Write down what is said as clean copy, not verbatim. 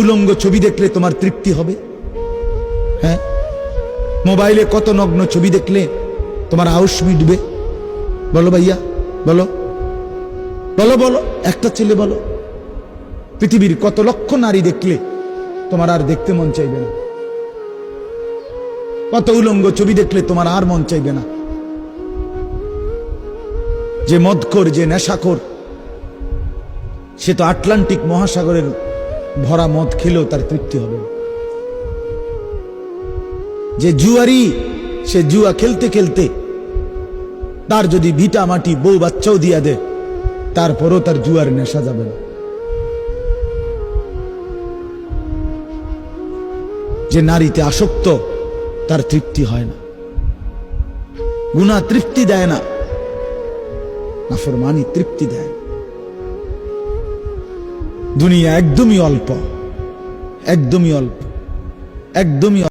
উলঙ্গ ছবি দেখলে তোমার তৃপ্তি হবে? হ্যাঁ, মোবাইলে কত নগ্ন ছবি দেখলে তোমার আউশ মিটবে? বলো ভাইয়া, বলো বলো বলো, একটা ছেলে বলো। পৃথিবীর কত লক্ষ নারী দেখলে তোমার আর দেখতে মন চাইবে না? কত উলঙ্গ ছবি দেখলে তোমার আর মন চাইবে না? যে মদখোর, যে নেশাখোর, সে তো আটলান্টিক মহাসাগরের ভরা মদ খেলেও তার তৃপ্তি হবে। যে জুয়ারি, সে জুয়া খেলতে খেলতে তার যদি ভিটা মাটি বউ বাচ্চাও দিয়া দেয়, তারপরও তার জুয়ার নেশা যাবে না। যে নারীতে আসক্ত, তার তৃপ্তি হয় না। গুনাহ তৃপ্তি দেয় না, নাফরমানি তৃপ্তি দেয়। দুনিয়া একদমই অল্প, একদমই অল্প, একদমই